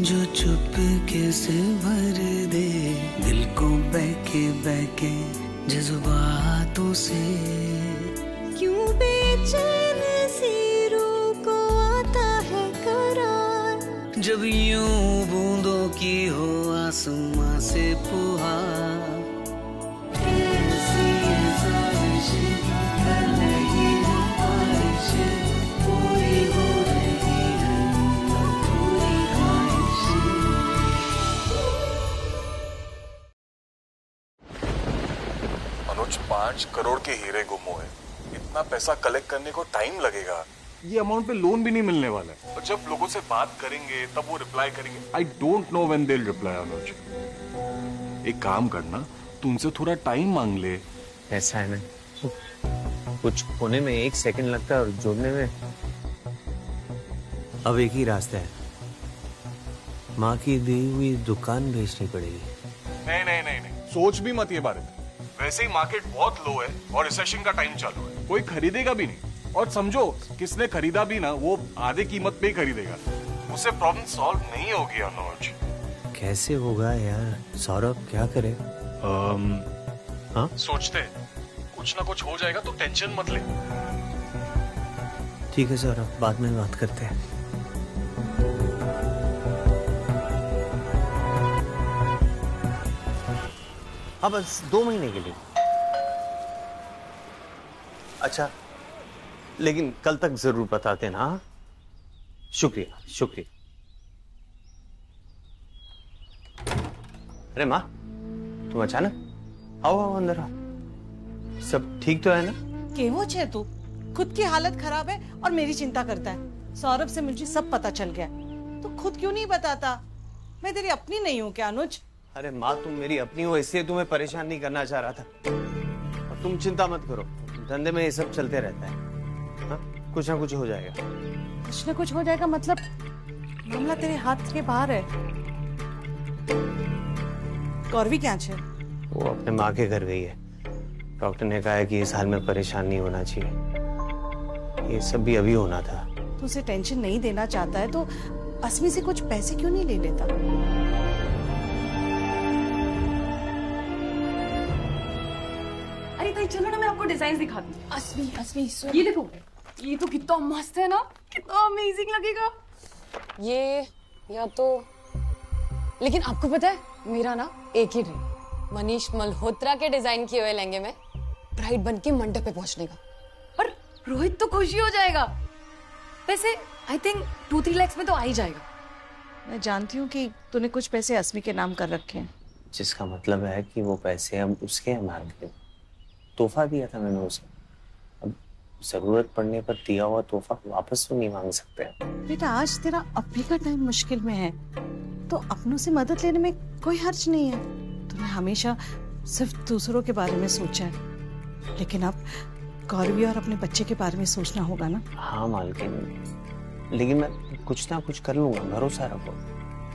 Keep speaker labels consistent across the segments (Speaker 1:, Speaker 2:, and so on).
Speaker 1: जो चुपके से भर दे दिल को बहके बहके जज्बातों से।
Speaker 2: क्यों बेचैन सी रूह को आता है करार,
Speaker 1: जब यूं बूंदों की हो आसमां से फुहार।
Speaker 3: अनुज 5 करोड़ के हीरे गुम हुए, इतना पैसा कलेक्ट करने को टाइम लगेगा। ये अमाउंट पे लोन भी नहीं मिलने वाला है। और जब लोगों से बात करेंगे तब वो रिप्लाई करेंगे। I don't know when they will reply. Anuj एक काम करना, तू उनसे थोड़ा टाइम मांग ले।
Speaker 4: ऐसा है ना, कुछ होने में 1 सेकंड लगता है और जोड़ने में। अब एक ही रास्ता है, माँ की दी हुई दुकान बेचनी पड़ेगी।
Speaker 3: नहीं नहीं नहीं नहीं, सोच भी मत ये बारे में। वैसे ही मार्केट बहुत लो है और रिसेशन का टाइम चालू है, कोई खरीदेगा भी नहीं। और समझो किसने खरीदा भी ना, वो आधे कीमत पे ही खरीदेगा। उससे प्रॉब्लम सॉल्व नहीं होगी अनुज।
Speaker 4: कैसे होगा यार सौरभ, क्या करे? हाँ
Speaker 3: सोचते कुछ ना कुछ हो जाएगा, तो टेंशन मत ले।
Speaker 4: ठीक है सौरभ, बाद में बात करते हैं। हाँ बस 2 महीने के लिए। अच्छा लेकिन कल तक जरूर बताते ना। शुक्रिया शुक्रिया। अरे माँ, तुम अचानक आओ आओ अंदर आओ। सब ठीक तो है ना?
Speaker 5: केवो छे तू, खुद की हालत खराब है और मेरी चिंता करता है। सौरभ से मुझे सब पता चल गया, तो खुद क्यों नहीं बताता? मैं तेरी अपनी नहीं हूँ क्या अनुज?
Speaker 4: अरे माँ, तुम मेरी अपनी हो, इसलिए तुम्हें परेशान नहीं करना चाह रहा था। और तुम चिंता मत करो, धंधे में ये सब चलते रहता है। हाँ? कुछ ना कुछ हो जाएगा।
Speaker 5: कुछ ना कुछ हो जाएगा मतलब मामला तेरे हाथ के बाहर है। गौरवी क्या है?
Speaker 4: वो अपने माँ के घर गई है। डॉक्टर ने कहा है कि इस हाल में परेशान नहीं होना चाहिए। ये सब भी अभी होना था।
Speaker 5: तू उसे टेंशन नहीं देना चाहता है तो अस्मी से कुछ पैसे क्यों नहीं ले लेता?
Speaker 6: अरे ताई चलो ना, मैं आपको डिजाइन दिखाती हूँ। अस्मी ये देखो, ये तो कितना मस्त है ना, कितना अमेजिंग लगेगा ये। या तो लेकिन आपको पता है मेरा ना एक ही ड्रीम, मनीष मल्होत्रा के डिजाइन किए हुए लहंगे में ब्राइड बन के मंडप पे पहुंचने का। और रोहित तो खुशी हो जाएगा। वैसे आई थिंक 2-3 लाख में तो आ ही जाएगा।
Speaker 5: मैं जानती हूँ कि तूने कुछ पैसे अस्मी के नाम कर रखे हैं,
Speaker 4: जिसका मतलब है कि वो पैसे अब उसके हैं। मांग के तोहफा दिया था मैंने उसे, अब जरूरत पड़ने पर दिया हुआ तोहफा वापस तो नहीं मांग सकते।
Speaker 5: बेटा आज तेरा अपने का टाइम मुश्किल में है, तो अपनों से मदद लेने में कोई हर्ज नहीं है। तूने हमेशा सिर्फ दूसरों के बारे में सोचा है, लेकिन अब गौरवी और अपने बच्चे के बारे में सोचना होगा ना।
Speaker 4: हाँ मालकिन, लेकिन मैं कुछ ना कुछ कर लूंगा, भरोसा रखो।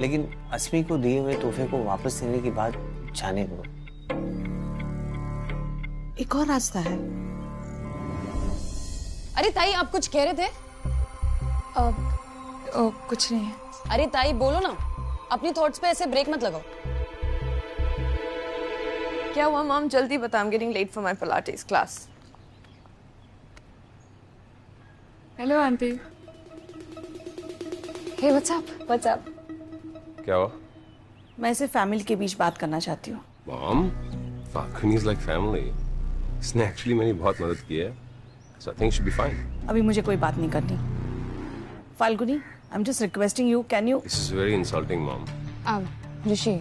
Speaker 4: लेकिन अस्मी को दिए हुए तोहफे को वापस देने की बात जाने दो।
Speaker 5: एक और रास्ता है।
Speaker 6: अरे ताई आप कुछ कह रहे थे?
Speaker 7: कुछ नहीं है।
Speaker 6: अरे ताई बोलो ना, अपनी थॉट्स पे ऐसे ब्रेक मत लगाओ।
Speaker 7: क्या हुआ मॉम? जल्दी बता, I am getting late for my Pilates class. Hello aunty.
Speaker 6: Hey what's up?
Speaker 8: क्या हुआ?
Speaker 5: मैं इसे फैमिली के बीच बात करना चाहती हूँ।
Speaker 8: Mom, Falguni is like family. इसने एक्चुअली मेरी बहुत मदद की है, so I think she should be fine.
Speaker 5: अभी मुझे कोई बात नहीं करनी। Falguni, I'm just requesting you, can you?
Speaker 8: This is very insulting, mom.
Speaker 6: Rishi,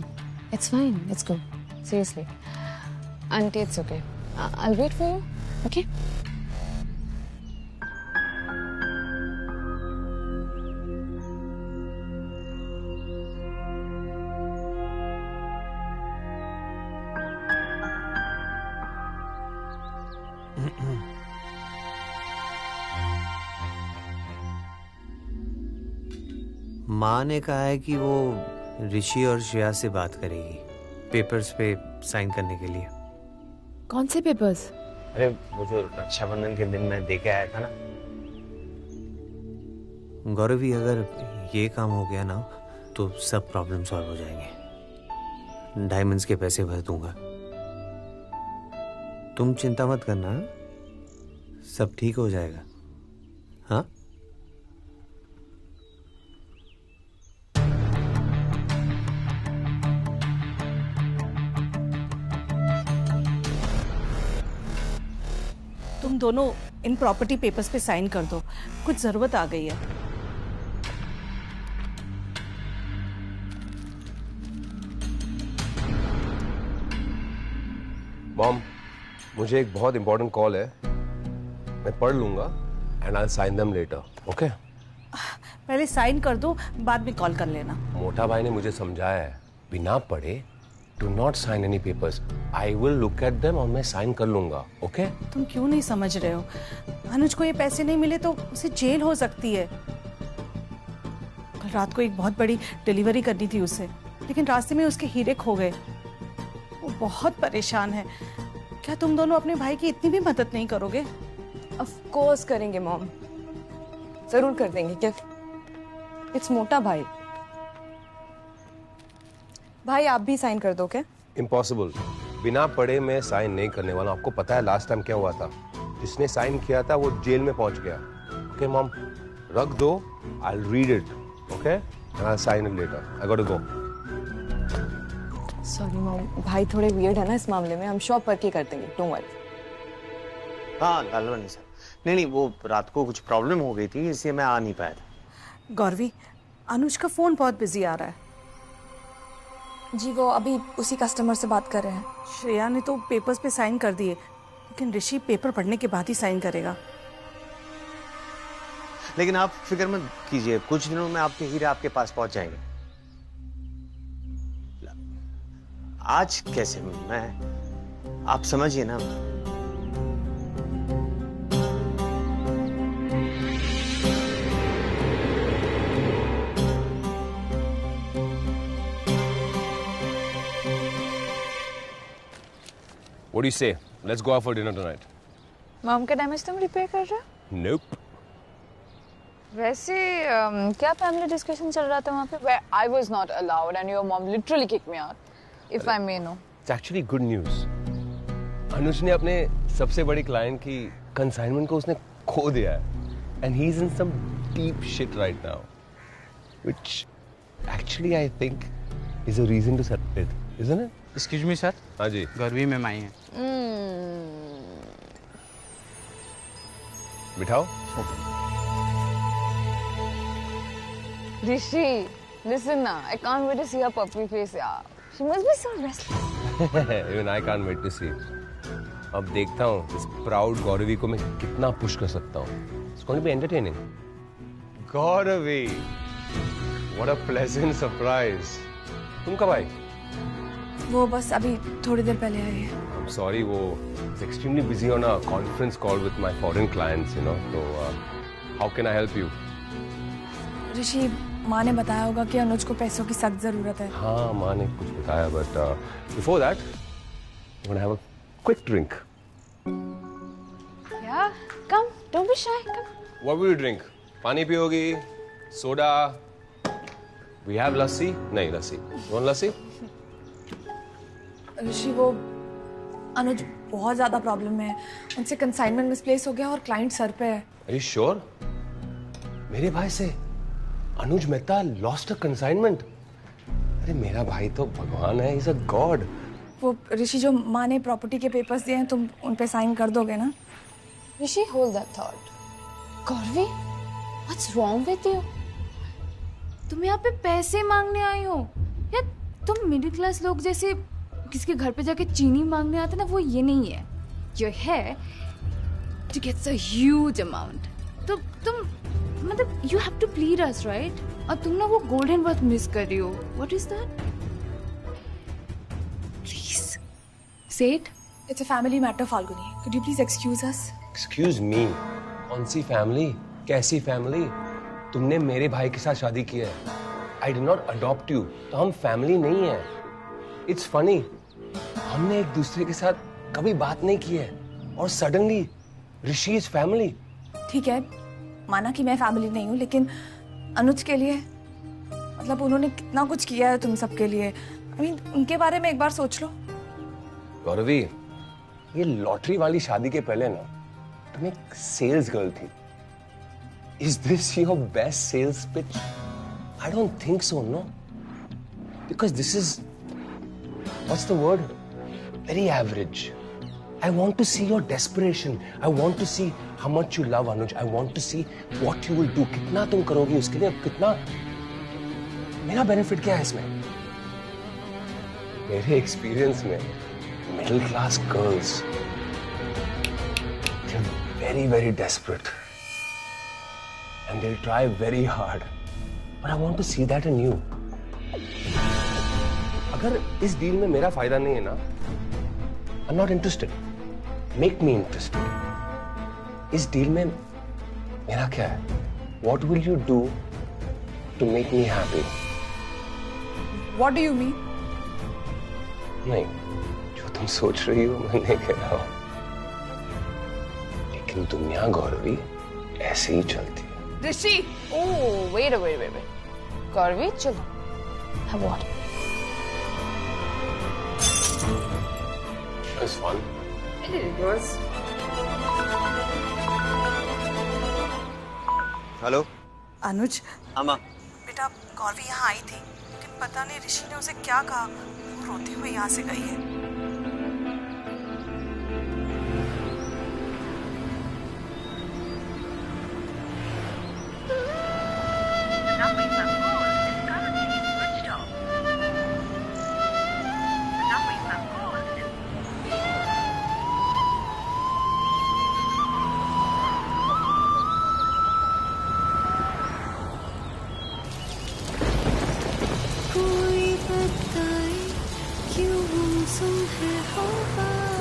Speaker 6: it's fine, it's good. Seriously, auntie, it's okay. I'll wait for you. Okay?
Speaker 4: माँ ने कहा है कि वो ऋषि और श्रेया से बात करेगी पेपर्स पे साइन करने के लिए।
Speaker 7: कौन से पेपर्स?
Speaker 4: अरे वो जो रक्षाबंधन के दिन मैं देके आया था ना। गौरवी, अगर ये काम हो गया ना तो सब प्रॉब्लम सॉल्व हो जाएंगे। डायमंड्स के पैसे भर दूंगा। तुम चिंता मत करना, सब ठीक हो जाएगा। हाँ,
Speaker 5: तुम दोनों इन प्रॉपर्टी पेपर्स पे साइन कर दो, कुछ जरूरत आ गई है।
Speaker 8: मॉम, मुझे एक बहुत इंपॉर्टेंट कॉल है, मैं पढ़ लूंगा and I sign them later, okay?
Speaker 5: पहले साइन कर दो, बाद में कॉल कर लेना।
Speaker 8: मोटा भाई ने मुझे समझाया है, बिना पढ़े do not sign any papers. I will look at them और मैं साइन कर लूंगा, ओके?
Speaker 5: तुम क्यों नहीं समझ रहे हो? अनुज को ये पैसे नहीं मिले तो उसे जेल हो सकती है। कल रात को एक बहुत बड़ी डिलीवरी करनी थी उसे, लेकिन रास्ते में उसके हीरे खो गए। वो बहुत परेशान है। क्या तुम दोनों अपने भाई की इतनी भी मदद नहीं करोगे?
Speaker 7: ऑफ कोर्स करेंगे मॉम, जरूर कर देंगे। क्या इट्स मोटा भाई। भाई आप भी साइन कर दो क्या?
Speaker 8: इम्पॉसिबल, बिना पढ़े मैं साइन नहीं करने वाला। आपको पता है लास्ट टाइम क्या हुआ था? जिसने साइन किया था वो जेल में पहुंच गया। ओके मॉम, रख दो, I will read it, okay? And I will sign it later. I got to go.
Speaker 7: Sorry mom, भाई थोड़े वियर्ड है ना इस मामले में। हम शॉप पर के कर देंगे, डोंट वरी।
Speaker 4: हाँ गालवानी सर, नहीं वो रात को कुछ प्रॉब्लम हो गई थी, इसलिए मैं आ नहीं पाया था।
Speaker 5: गौरवी, अनुज का फोन बहुत बिजी आ रहा है।
Speaker 9: जी वो अभी उसी कस्टमर से बात कर रहे हैं।
Speaker 5: श्रेया ने तो पेपर्स पे साइन कर दिए, लेकिन ऋषि पेपर पढ़ने के बाद ही साइन करेगा।
Speaker 4: लेकिन आप फिक्र मत कीजिए, कुछ दिनों में आपके हीरे आपके पास पहुंच जाएंगे। आज कैसे? मैं, आप समझिए ना।
Speaker 8: What do you say? Let's go out for dinner tonight.
Speaker 7: Mom का डैमेज तुम रिपेयर कर रहे हो?
Speaker 8: Nope.
Speaker 6: वैसे क्या फैमिली डिस्कशन चल रहा था वहाँ पे? Where I was not allowed and your mom literally kicked me out. If I may know.
Speaker 8: It's actually good news. अनुज ने अपने सबसे बड़ी क्लाइंट की कंसाइनमेंट को उसने खो दिया है, and he's in some deep shit right now, which actually I think is a reason to celebrate, isn't it?
Speaker 10: Excuse me sir.
Speaker 8: हाँ जी।
Speaker 10: गौरवी मैम आई हैं।
Speaker 8: बिठाओ।
Speaker 6: Rishi, listen now. I can't wait to see her puppy face, yaar. She must be so restless.
Speaker 8: Even I can't wait to see. अब देखता हूँ इस proud Gauravi को मैं कितना push कर सकता हूँ। It's going to be entertaining. Gauravi, what a pleasant surprise. तुम कब आई?
Speaker 9: वो बस अभी थोड़ी देर पहले आई है।
Speaker 8: I'm sorry, वो is extremely busy on a conference call with my foreign clients, you know. So how can I help you?
Speaker 9: ऋषि, माँ ने बताया होगा कि अनुज को पैसों की सख्त जरूरत है।
Speaker 8: हाँ, माँ ने कुछ बताया, but before that, I'm gonna have a quick drink.
Speaker 6: Yeah, come. Don't be shy. Come.
Speaker 8: What will you drink? पानी पियोगी? Soda? We have lassi? नहीं लस्सी। You want lassi?
Speaker 9: ऋषि, वो अनुज बहुत ज्यादा प्रॉब्लम में है। उनसे कंसाइनमेंट मिसप्लेस हो गया और क्लाइंट सर पे है।
Speaker 8: Are you sure? मेरे भाई से अनुज मेहता lost a consignment. अरे मेरा भाई तो भगवान है, he's a god.
Speaker 9: वो ऋषि, जो माँ ने प्रॉपर्टी के पेपर्स दिए हैं, तुम उन पे साइन कर दोगे ना?
Speaker 6: Rishi, hold that thought. Gauravi, what's wrong with you? तुम यहाँ पे पैसे मांगने आई हो? यार, तुम मिडिल क्लास लोग जैसे किसके घर पे जाके चीनी मांगने आते ना, वो ये नहीं है। You're here to get a huge amount. तो तुम मतलब you have to please us, right? और तुम ना वो golden birth miss कर रही हो। What is that? Please say it.
Speaker 9: It's a family matter, Falguni. Could you please excuse us?
Speaker 8: Excuse me. कौन सी फैमिली? कैसी फैमिली? तुमने मेरे भाई के साथ शादी की है। I did not adopt you. तो हम फैमिली नहीं है। It's funny. हमने एक दूसरे के साथ कभी बात नहीं की है और suddenly ऋषि is family.
Speaker 9: ठीक है, माना कि मैं फैमिली नहीं हूँ, लेकिन अनुज के लिए मतलब उन्होंने कितना कुछ किया है तुम सबके लिए। I mean, उनके बारे में एक बार सोच लो।
Speaker 8: गौरवी, ये लॉटरी वाली शादी के पहले ना तुम एक सेल्स गर्ल थी। Is this your best sales pitch? I don't think so, no. Because this is, what's the word? Very average. I want to see your desperation. I want to see how much you love Anuj. I want to see what you will do. कितना तुम करोगी उसके लिए, कितना मेरा benefit क्या है इसमें? मेरे एक्सपीरियंस में middle class girls they're very very desperate and they'll try very hard. But I want to see that in you. अगर इस डील में मेरा फायदा नहीं है ना, I'm not interested. Make me interested. इस डील में मेरा क्या है? What will you do to make me happy?
Speaker 9: What do you mean?
Speaker 8: नहीं, जो तुम सोच रही हो मैं नहीं कह रहा हूं, लेकिन दुनिया गौरवी ऐसे ही चलती है।
Speaker 9: ऋषि!
Speaker 6: Oh, wait. गौरवी, चलो। Have what?
Speaker 8: It was fun.
Speaker 6: It was.
Speaker 4: Hello
Speaker 5: Anuj,
Speaker 4: अम्मा।
Speaker 5: बेटा गौरवी यहाँ आई थी, लेकिन पता नहीं ऋषि ने उसे क्या कहा, वो रोते हुए यहाँ से गई है।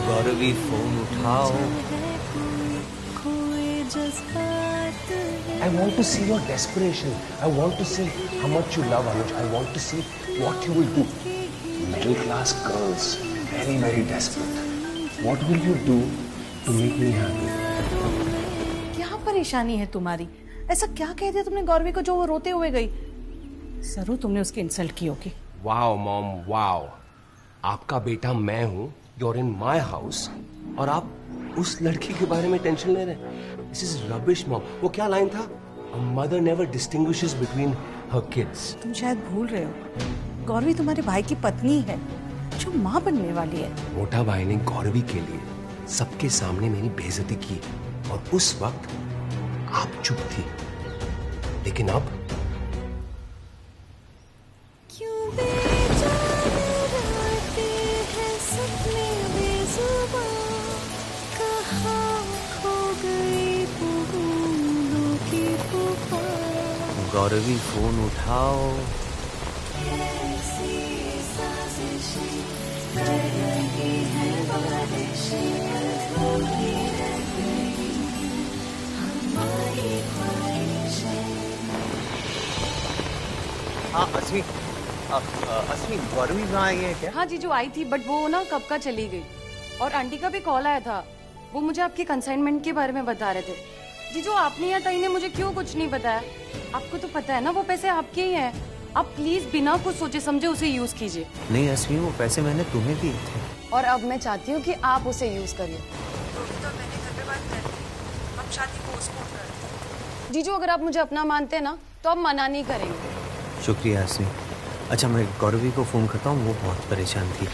Speaker 4: गौरवी फोन उठाओ।
Speaker 8: I want to see your desperation. I want to see how much you love Anuj. I want to see what you will do. Middle class girls, very very desperate. What will you do to make me happy?
Speaker 5: क्या परेशानी है तुम्हारी? ऐसा क्या कह दिया तुमने गौरवी को जो वो रोते हुए गई? जरूर तुमने उसकी इंसल्ट की होगी।
Speaker 8: Wow, mom, wow. आपका बेटा मैं हूँ, you're in my house, और आप उस लड़की के बारे में टेंशन ले रहे हैं? This is rubbish, mom. वो क्या लाइन था? A mother never distinguishes between her kids.
Speaker 5: तुम शायद भूल रहे हो, गौरवी तुम्हारे भाई की पत्नी है, जो माँ बनने वाली है।
Speaker 8: मोटा भाई ने गौरवी के लिए सबके सामने मेरी बेइज्जती की, और उस वक्त आप चुप थी, लेकिन अब
Speaker 4: गौरवी फोन उठाओ। हाँ अस्मी, अस्मी गौरवी वहाँ आई है क्या?
Speaker 6: हाँ जीजू आई थी, बट वो ना कब का चली गई। और आंटी का भी कॉल आया था, वो मुझे आपके कंसाइनमेंट के बारे में बता रहे थे। जीजू आपने या ताई ने मुझे क्यों कुछ नहीं बताया? आपको तो पता है ना वो पैसे आपके ही हैं। आप प्लीज बिना कुछ सोचे समझे उसे यूज कीजिए।
Speaker 4: नहीं अस्मी, वो पैसे मैंने तुम्हें दिए थे।
Speaker 6: और अब मैं चाहती हूँ कि आप उसे यूज करिए। जीजू अगर आप मुझे अपना मानते हैं ना, तो आप मना नहीं करेंगे।
Speaker 4: शुक्रिया अस्मी। अच्छा मैं गौरवी को फोन करता हूँ, वो बहुत परेशान थी।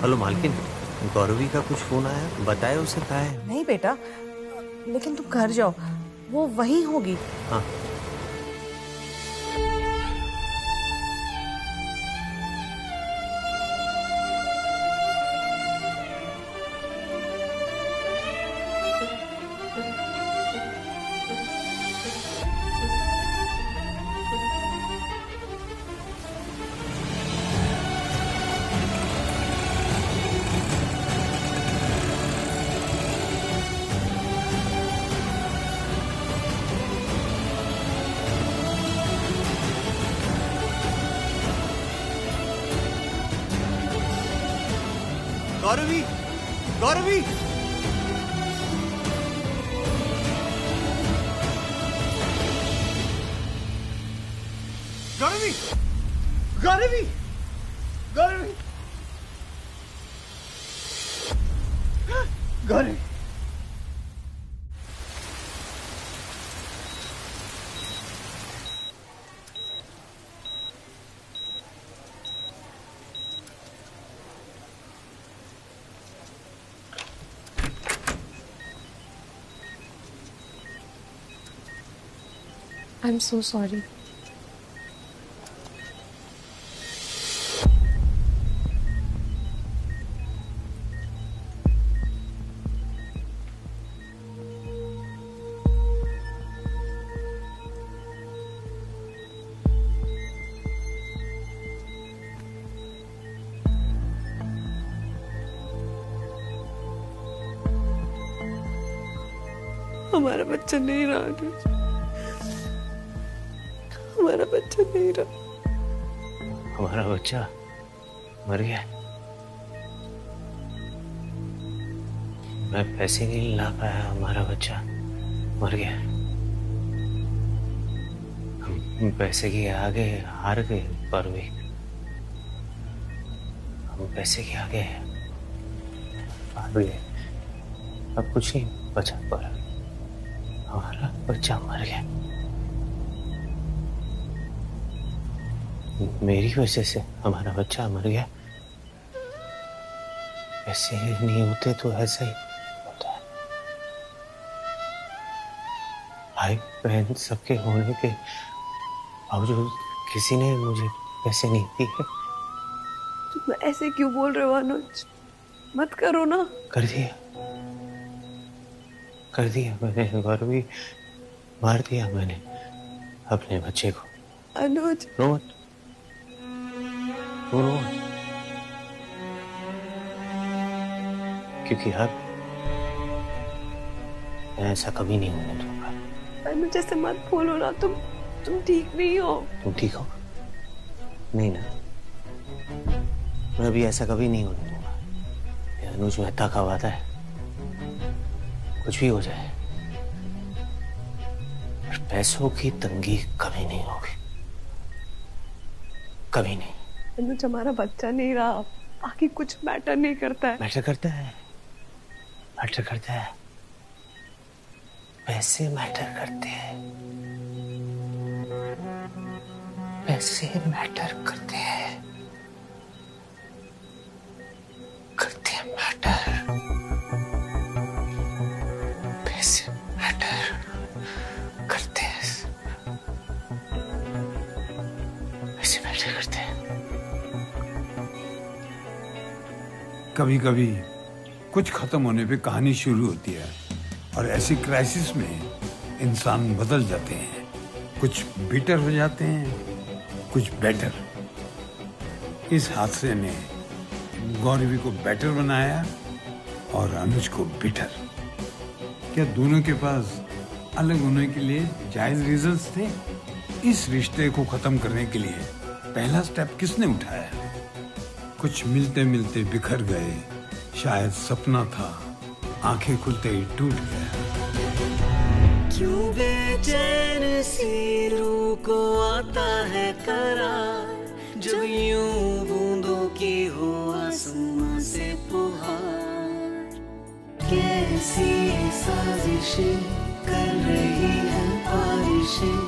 Speaker 4: हेलो मालकिन, गौरवी का कुछ फोन आया? बताया उसे कहाँ है?
Speaker 5: नहीं बेटा, लेकिन तुम घर जाओ, वो वहीं होगी।
Speaker 4: हाँ
Speaker 10: Gauravi, Gauravi, Gauravi, Gauravi, Gauravi, Gauravi.
Speaker 9: I'm so sorry.
Speaker 7: हमारा बच्चा नहीं रहा, हमारा बच्चा नहीं रहा।
Speaker 4: हमारा बच्चा मर गया। मैं पैसे नहीं ला पाया, हमारा बच्चा मर गया। हम पैसे के आगे हार गए परवी। हम पैसे के आगे हार गए। अब कुछ नहीं बचा पर हमारा बच्चा मर गया। मेरी वजह से हमारा बच्चा मर गया। ऐसे नहीं होते तो ऐसा ही होता है। भाई बहन सबके होने के बावजूद किसी ने मुझे पैसे नहीं दिए।
Speaker 7: तुम ऐसे क्यों बोल रहे हो अनुज? मत करो ना।
Speaker 4: कर दिया मैंने गौरवी, मार दिया मैंने अपने बच्चे को।
Speaker 7: अनुज
Speaker 4: रो मत, रो मत, क्योंकि अब मैं ऐसा कभी नहीं होने दूंगा।
Speaker 7: अनुज ऐसे मत बोलो ना, तुम ठीक नहीं हो।
Speaker 4: तुम ठीक हो? नहीं ना, मैं अभी ऐसा कभी नहीं होने दूंगा। ये अनुज मेहता का वादा है, कुछ भी हो जाए पर पैसों की तंगी कभी नहीं होगी, कभी नहीं।
Speaker 7: अनुज हमारा बच्चा नहीं रहा, बाकी कुछ मैटर नहीं करता है।
Speaker 4: मैटर करता है, मैटर करता है। पैसे मैटर करते हैं, पैसे मैटर करते हैं, करते हैं मैटर। पैसे मैटर करते हैं, पैसे मैटर करते हैं।
Speaker 11: कभी कभी कुछ खत्म होने पे कहानी शुरू होती है और ऐसी क्राइसिस में इंसान बदल जाते हैं। कुछ बिटर हो जाते हैं, कुछ बेटर। इस हादसे ने गौरवी को बेटर बनाया और अनुज को बिटर। क्या दोनों के पास अलग होने के लिए जायज रीजंस थे? इस रिश्ते को खत्म करने के लिए पहला स्टेप किसने उठाया? कुछ मिलते मिलते बिखर गए, शायद सपना था, आंखें खुलते ही टूट गया।
Speaker 1: क्यों बेचैन सी रूह को आता है करार, जब यूं बूंदों की हो आसमां से पुहार। कैसी साजिशें कर रही है बारिशें,